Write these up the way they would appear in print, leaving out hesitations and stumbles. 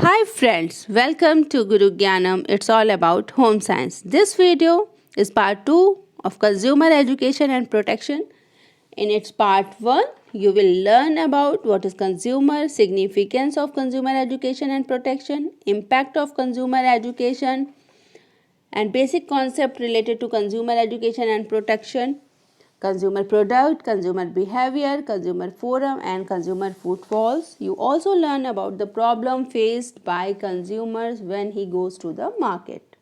Hi friends, welcome to Guru Gyanam. It's all about home science. This video is part 2 of consumer education and protection. In its part 1, you will learn about what is consumer, significance of consumer education and protection, impact of consumer education, and basic concept related to consumer education and protection, consumer product, consumer behavior, consumer forum, and consumer footfalls. You also learn about the problem faced by consumers when he goes to the market.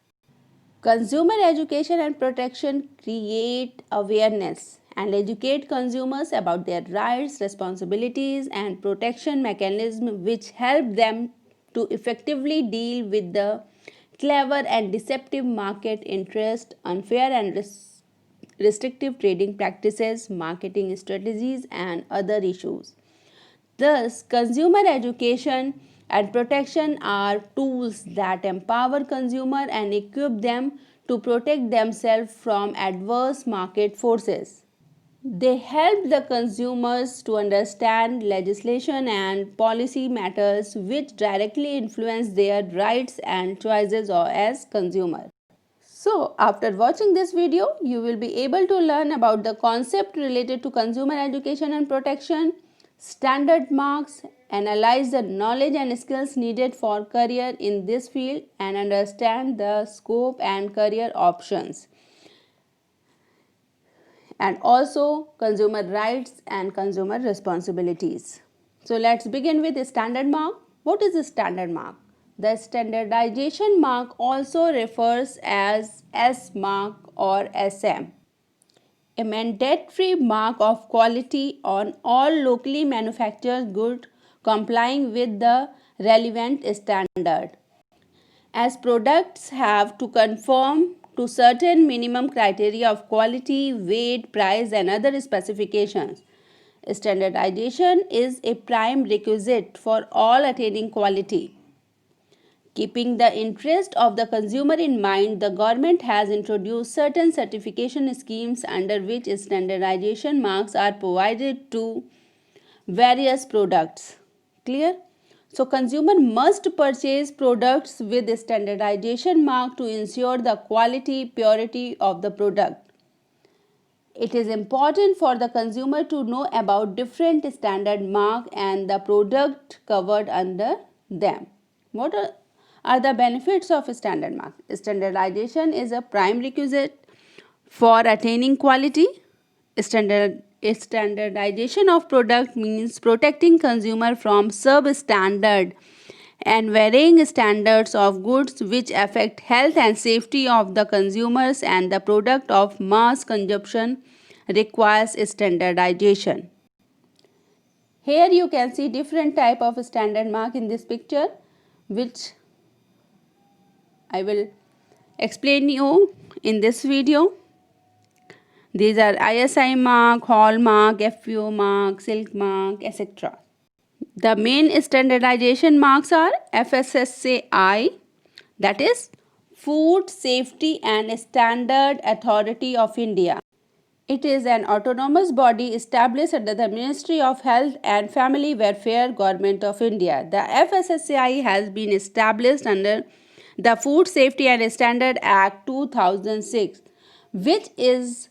Consumer education and protection create awareness and educate consumers about their rights, responsibilities, and protection mechanisms which help them to effectively deal with the clever and deceptive market interest, unfair and restrictive trading practices, marketing strategies, and other issues. Thus, consumer education and protection are tools that empower consumers and equip them to protect themselves from adverse market forces. They help the consumers to understand legislation and policy matters which directly influence their rights and choices as consumers. So, after watching this video, you will be able to learn about the concept related to consumer education and protection, standard marks, analyze the knowledge and skills needed for career in this field, and understand the scope and career options, and also consumer rights and consumer responsibilities. So, let's begin with the standard mark. What is a standard mark? The standardization mark also refers as S mark or SM, a mandatory mark of quality on all locally manufactured goods complying with the relevant standard. As products have to conform to certain minimum criteria of quality, weight, price, and other specifications, standardization is a prime requisite for all attaining quality. Keeping the interest of the consumer in mind, the government has introduced certain certification schemes under which standardization marks are provided to various products. Clear? So, consumer must purchase products with standardization mark to ensure the quality, purity of the product. It is important for the consumer to know about different standard mark and the product covered under them. What are the benefits of standard mark? Standardization is a prime requisite for attaining quality. Standardization of product means protecting consumer from substandard and varying standards of goods which affect health and safety of the consumers, and the product of mass consumption requires standardization. Here you can see different type of standard mark in this picture, which I will explain you in this video. These are ISI mark, Hallmark, FPO mark, Silk mark, etc. The main standardization marks are FSSAI, that is Food Safety and Standard Authority of India. It is an autonomous body established under the Ministry of Health and Family Welfare, Government of India. The FSSAI has been established under the Food Safety and Standard Act 2006, which is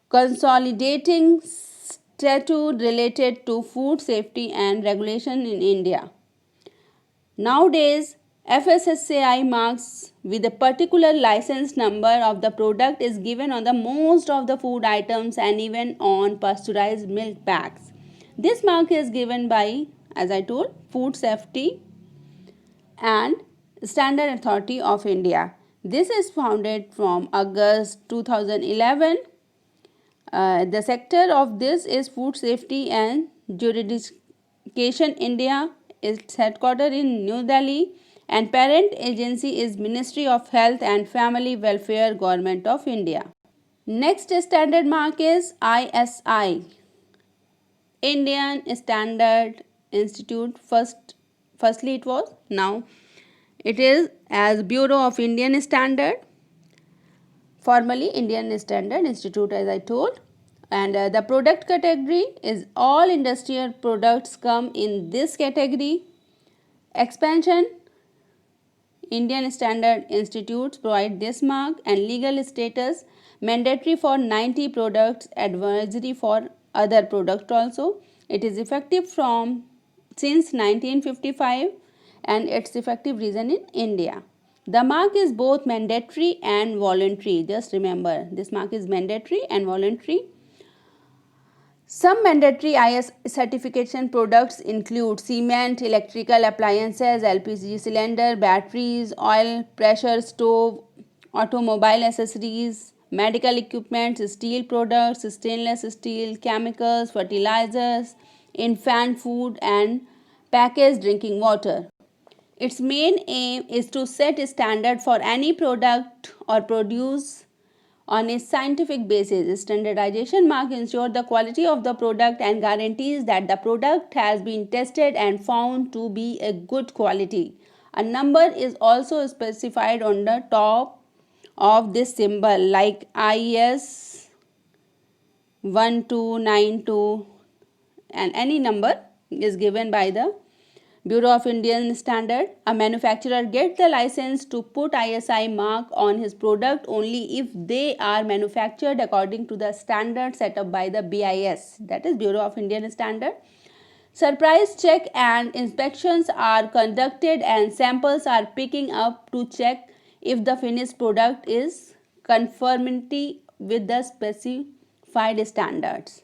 consolidating statute related to food safety and regulation in India. Nowadays, FSSAI marks with a particular license number of the product is given on the most of the food items and even on pasteurized milk packs. This mark is given by, as I told, Food Safety and Standard Authority of India. This is founded from August 2011. The sector of this is Food Safety and Jurisdiction India. Its headquarters in New Delhi and parent agency is Ministry of Health and Family Welfare, Government of India. Next standard mark is ISI, Indian Standard Institute. Firstly it was, now it is as Bureau of Indian Standard, formerly Indian Standard Institute, as I told. And the product category is all industrial products come in this category. Expansion Indian Standard Institutes provide this mark, and legal status mandatory for 90 products, advisory for other products also. It is effective from since 1955 and its effective reason in India. The mark is both mandatory and voluntary. Just remember, this mark is mandatory and voluntary. Some mandatory IS certification products include cement, electrical appliances, LPG cylinder, batteries, oil, pressure stove, automobile accessories, medical equipment, steel products, stainless steel, chemicals, fertilizers, infant food, and packaged drinking water. Its main aim is to set a standard for any product or produce on a scientific basis. Standardization mark ensures the quality of the product and guarantees that the product has been tested and found to be a good quality. A number is also specified on the top of this symbol, like IS 1292, and any number is given by the Bureau of Indian Standard. A manufacturer gets the license to put ISI mark on his product only if they are manufactured according to the standard set up by the BIS, that is Bureau of Indian Standard. Surprise check and inspections are conducted and samples are picking up to check if the finished product is conformity with the specified standards.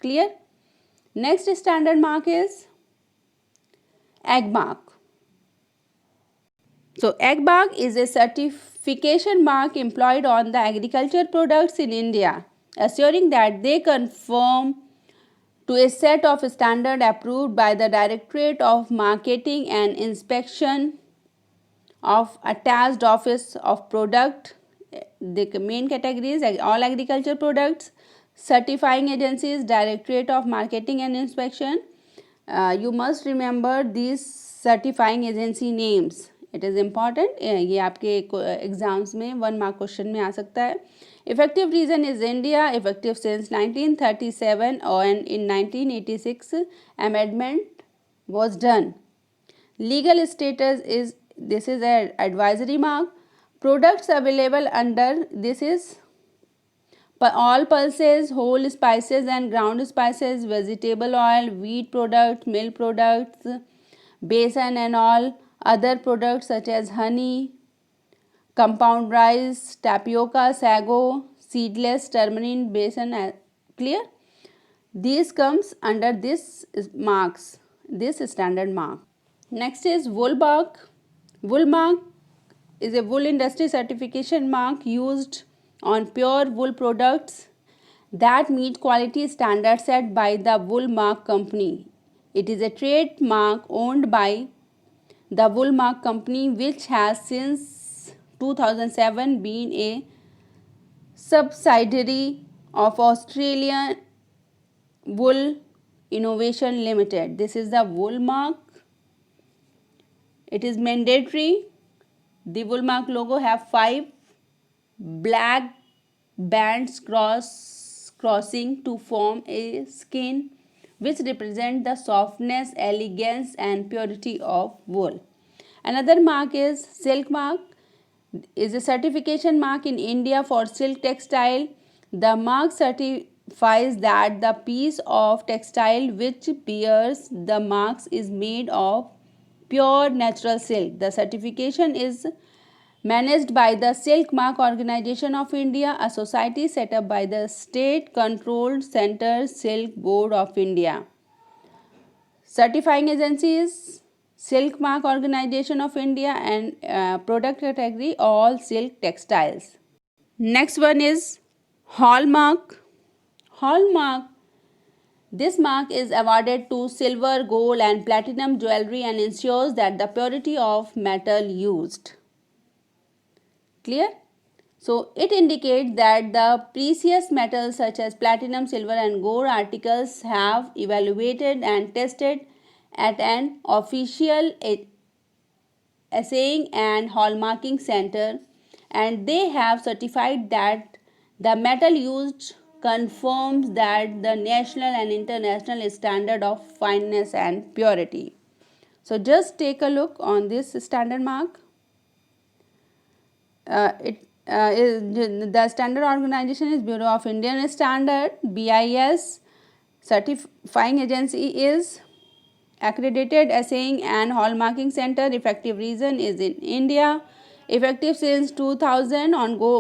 Clear? Next standard mark is egg mark. So egg mark is a certification mark employed on the agriculture products in India, assuring that they conform to a set of standards approved by the Directorate of Marketing and Inspection of attached office of product. The main categories: all agriculture products, certifying agencies, Directorate of Marketing and Inspection. You must remember these certifying agency names. It is important. ये आपके exams में 1 mark question में आ सकता है. Effective region is India, effective since 1937, and in 1986 amendment was done. Legal status is, this is an advisory mark. Products available under this is all pulses, whole spices and ground spices, vegetable oil, wheat products, milk products, besan and all other products such as honey, compound rice, tapioca, sago, seedless, turmeric, besan. Clear? These comes under this marks, this standard mark. Next is wool mark. Wool mark is a wool industry certification mark used on pure wool products that meet quality standards set by the Wool Mark Company. It is a trademark owned by the Wool Mark Company, which has since 2007 been a subsidiary of Australian Wool Innovation Limited. This is the Wool Mark. It is mandatory. The Wool Mark logo have 5 black bands crossing to form a skin which represent the softness, elegance and purity of wool. Another mark is silk mark. Is a certification mark in India for silk textile. The mark certifies that the piece of textile which bears the marks is made of pure natural silk. The certification is managed by the Silk Mark Organization of India, a society set up by the State Controlled Center Silk Board of India. Certifying agencies: Silk Mark Organization of India, and product category all silk textiles. Next one is hallmark. Hallmark. This mark is awarded to silver, gold and platinum jewelry and ensures that the purity of metal used. Clear? So it indicates that the precious metals such as platinum, silver and gold articles have evaluated and tested at an official assaying and hallmarking center, and they have certified that the metal used confirms that the national and international standard of fineness and purity. So just take a look on this standard mark. the standard organization is Bureau of Indian Standard, BIS. Certifying agency is Accredited Assaying and Hallmarking Center. Effective region is in India. Effective since 2000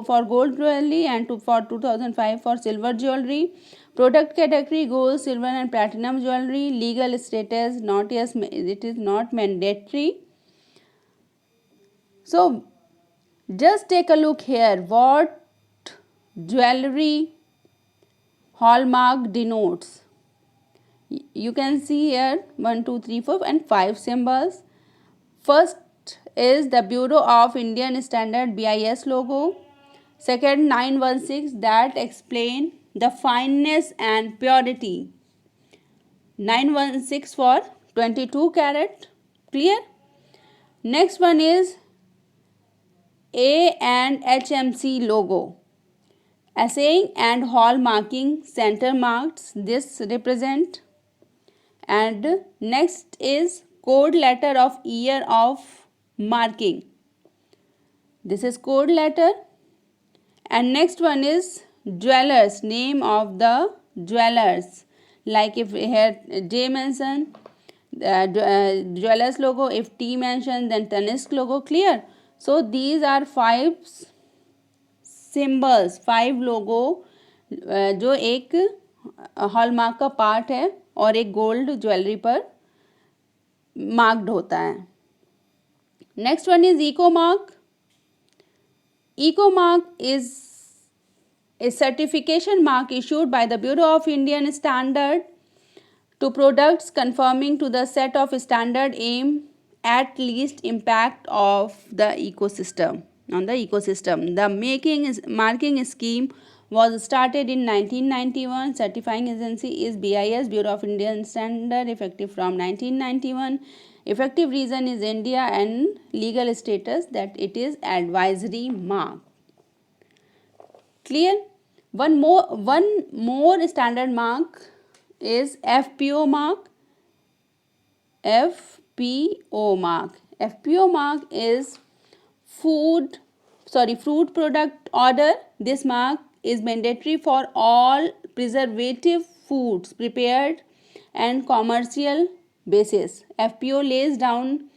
for gold jewelry and for 2005 for silver jewelry. Product category gold, silver and platinum jewelry. Legal status not yes, it is not mandatory. So just take a look here what jewelry hallmark denotes. You can see here 1, 2, 3, 4 and 5 symbols. First is the Bureau of Indian Standard BIS logo. Second 916 that explain the fineness and purity. 916 for 22 carat. Clear? Next one is A and HMC logo. Assaying and hallmarking center marks this represent. And next is code letter of year of marking. This is code letter. And next one is jewelers, name of the jewelers. Like if here J mention, jewelers logo, if T mention, then Tanishq logo. Clear? So these are 5 symbols, 5 logo जो एक hallmark का part है और एक gold jewellery पर marked होता है. Next one is eco mark. Eco mark is a certification mark issued by the Bureau of Indian Standard to products conforming to the set of standard aim at least impact of the ecosystem on the ecosystem. The marking scheme was started in 1991. Certifying agency is BIS, Bureau of Indian Standard, effective from 1991. Effective region is India and legal status that it is advisory mark. Clear? One more standard mark is FPO mark. FPO mark. FPO mark is fruit product order. This mark is mandatory for all preservative foods prepared and commercial basis. FPO lays down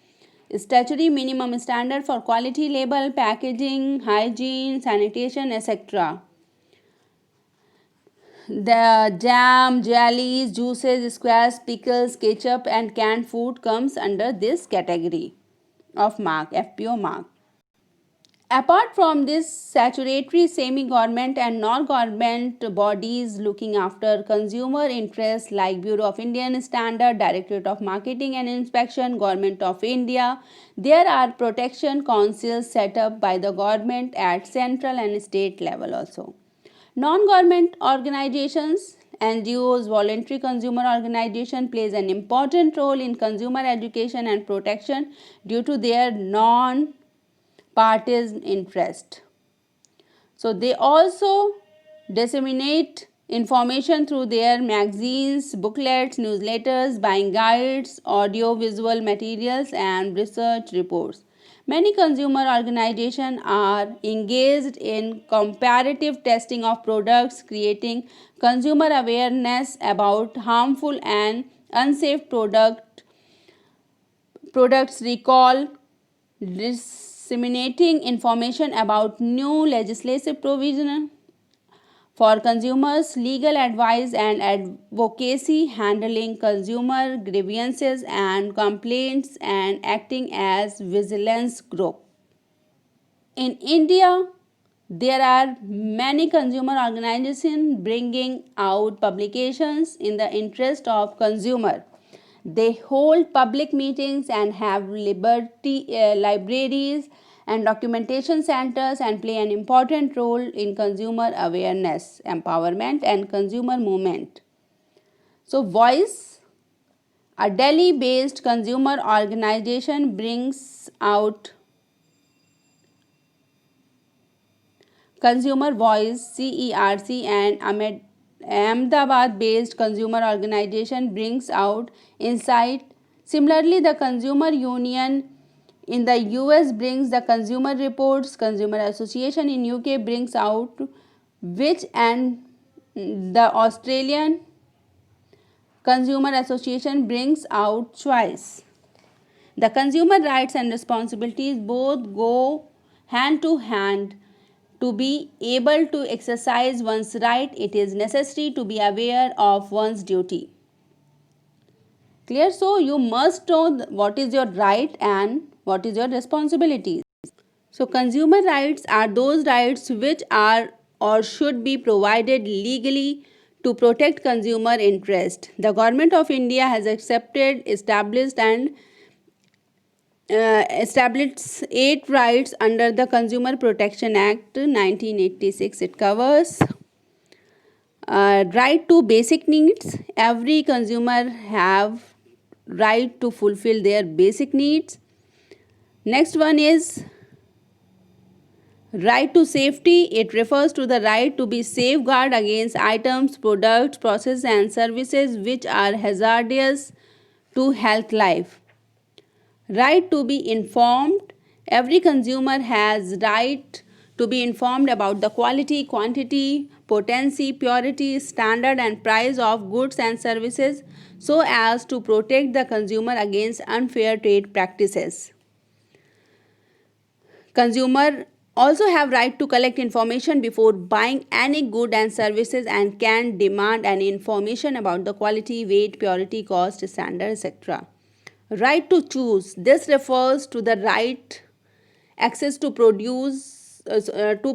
statutory minimum standard for quality label, packaging, hygiene, sanitation, etc. The jam, jellies, juices, squares, pickles, ketchup and canned food comes under this category of mark, FPO mark. Apart from this, statutory, semi-government and non-government bodies looking after consumer interests like Bureau of Indian Standard, Directorate of Marketing and Inspection, Government of India. There are protection councils set up by the government at central and state level also. Non-government organizations, NGOs, voluntary consumer organization plays an important role in consumer education and protection due to their non-partisan interest. So they also disseminate information through their magazines, booklets, newsletters, buying guides, audio-visual materials and research reports. Many consumer organizations are engaged in comparative testing of products, creating consumer awareness about harmful and unsafe products recall, disseminating information about new legislative provision for consumers, legal advice and advocacy, handling consumer grievances and complaints and acting as vigilance group. In India, there are many consumer organizations bringing out publications in the interest of consumer. They hold public meetings and have libraries and documentation centers and play an important role in consumer awareness, empowerment and consumer movement. So Voice, a Delhi-based consumer organization, brings out Consumer Voice, CERC, and Ahmedabad-based consumer organization brings out insight. Similarly, the Consumer Union in the US brings the Consumer Reports, Consumer Association in UK brings out which, and the Australian Consumer Association brings out choice. The consumer rights and responsibilities both go hand to hand. To be able to exercise one's right, it is necessary to be aware of one's duty. Clear? So you must know what is your right and what is your responsibilities. So consumer rights are those rights which are or should be provided legally to protect consumer interest. The Government of India has established 8 rights under the Consumer Protection Act 1986. It covers right to basic needs. Every consumer have right to fulfill their basic needs. Next one is right to safety. It refers to the right to be safeguarded against items, products, processes and services which are hazardous to health life. Right to be informed. Every consumer has right to be informed about the quality, quantity, potency, purity, standard and price of goods and services so as to protect the consumer against unfair trade practices. Consumer also have right to collect information before buying any good and services and can demand any information about the quality, weight, purity, cost, standard, etc. Right to choose. This refers to the right access to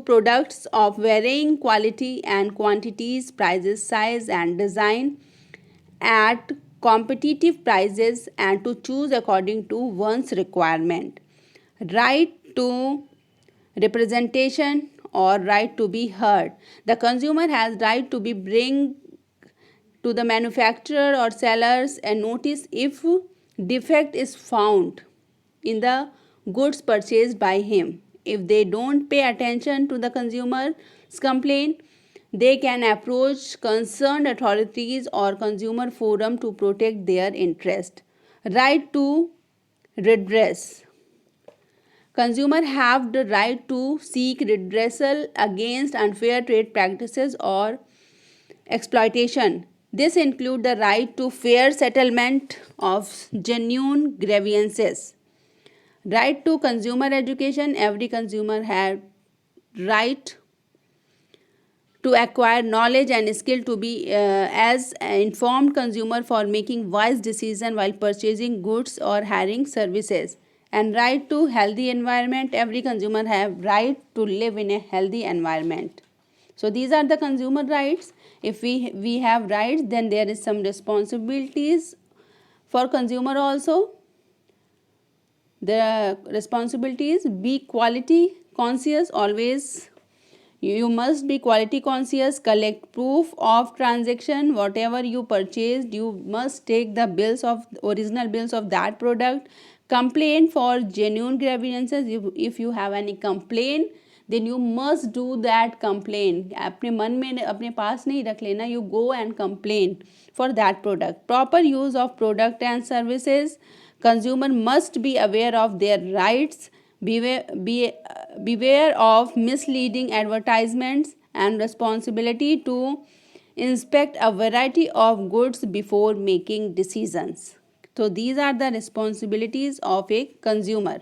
products of varying quality and quantities, prices, size and design at competitive prices and to choose according to one's requirement. Right to representation or right to be heard. The consumer has right to be bring to the manufacturer or sellers a notice if defect is found in the goods purchased by him. If they don't pay attention to the consumer's complaint, they can approach concerned authorities or consumer forum to protect their interest. Right to redress. Consumer have the right to seek redressal against unfair trade practices or exploitation. This includes the right to fair settlement of genuine grievances. Right to consumer education. Every consumer has right to acquire knowledge and skill to be as an informed consumer for making wise decisions while purchasing goods or hiring services. And right to healthy environment. Every consumer have right to live in a healthy environment. So these are the consumer rights. If we have rights, then there is some responsibilities for consumer also. The responsibilities: be quality conscious always. You must be quality conscious. Collect proof of transaction. Whatever you purchased, you must take the original bills of that product. Complain for genuine grievances. If you have any complaint, then you must do that complaint. अपने मन में अपने पास नहीं रख लेना. You go and complain for that product. Proper use of product and services. Consumer must be aware of their rights. Beware of misleading advertisements and responsibility to inspect a variety of goods before making decisions. So these are the responsibilities of a consumer.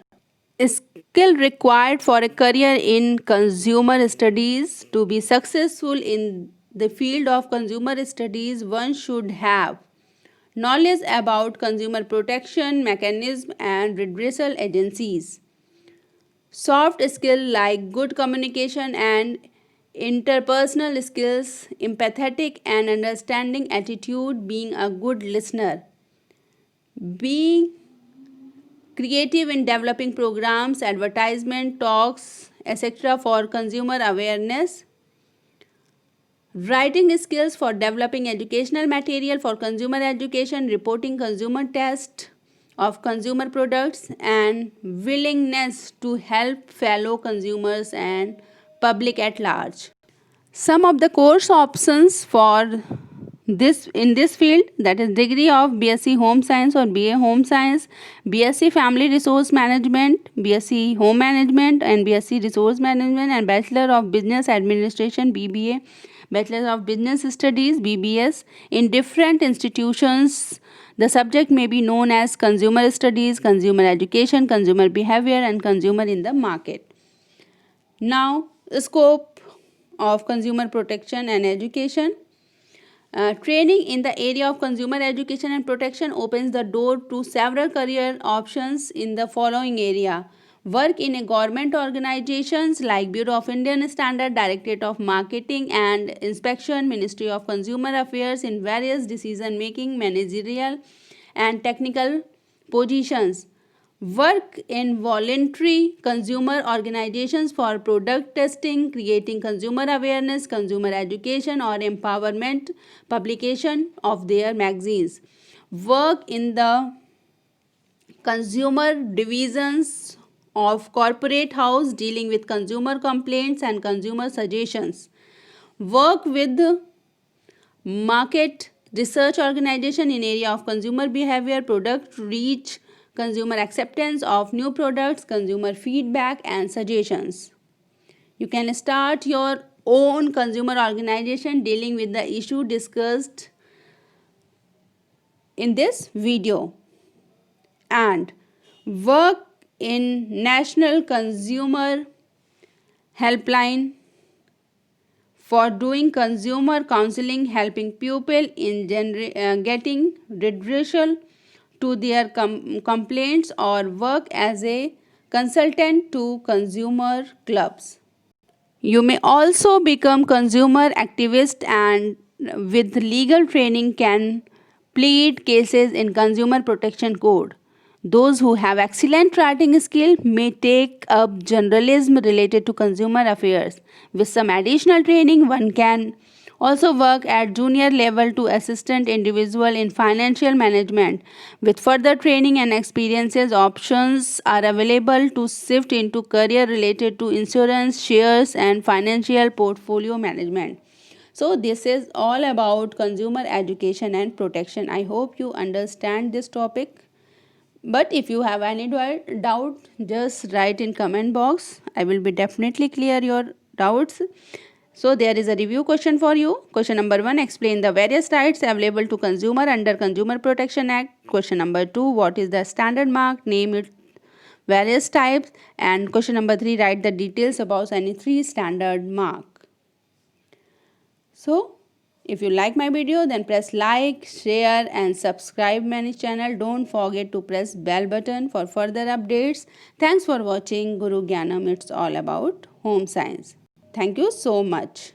Skill required for a career in consumer studies. To be successful in the field of consumer studies, one should have knowledge about consumer protection mechanism and redressal agencies. Soft skills like good communication and interpersonal skills, empathetic and understanding attitude, being a good listener, being creative in developing programs, advertisement, talks, etc. for consumer awareness. Writing skills for developing educational material for consumer education, reporting consumer test of consumer products, and willingness to help fellow consumers and public at large. Some of the course options for this in this field, that is degree of BSc Home Science or BA Home Science, BSc Family Resource Management, BSc Home Management and BSc Resource Management, and Bachelor of Business Administration BBA, Bachelor of Business Studies BBS in different institutions. The subject may be known as consumer studies, consumer education, consumer behavior and consumer in the market. Now, scope of consumer protection and education. Training in the area of consumer education and protection opens the door to several career options in the following area. Work in a government organizations like Bureau of Indian Standard, Directorate of Marketing and Inspection, Ministry of Consumer Affairs in various decision-making, managerial and technical positions. Work in voluntary consumer organizations for product testing, creating consumer awareness, consumer education or empowerment, publication of their magazines. Work in the consumer divisions of corporate house dealing with consumer complaints and consumer suggestions. Work with market research organization in area of consumer behavior, product reach, consumer acceptance of new products, consumer feedback and suggestions. You can start your own consumer organization dealing with the issue discussed in this video, and work in National Consumer Helpline for doing consumer counseling, helping people in getting redressal to their complaints, or work as a consultant to consumer clubs. You may also become consumer activist and with legal training can plead cases in consumer protection code. Those who have excellent writing skill may take up journalism related to consumer affairs. With some additional training, one can also work at junior level to assistant individual in financial management. With further training and experiences, options are available to shift into career related to insurance, shares and financial portfolio management. So this is all about consumer education and protection. I hope you understand this topic. But if you have any doubt, just write in comment box. I will be definitely clear your doubts. So there is a review question for you. Question number 1, explain the various rights available to consumer under Consumer Protection Act. Question number 2, what is the standard mark? Name its various types. And question number 3, write the details about any 3 standard mark. So if you like my video, then press like, share and subscribe my channel. Don't forget to press bell button for further updates. Thanks for watching Guru Gyanam. It's all about home science. Thank you so much.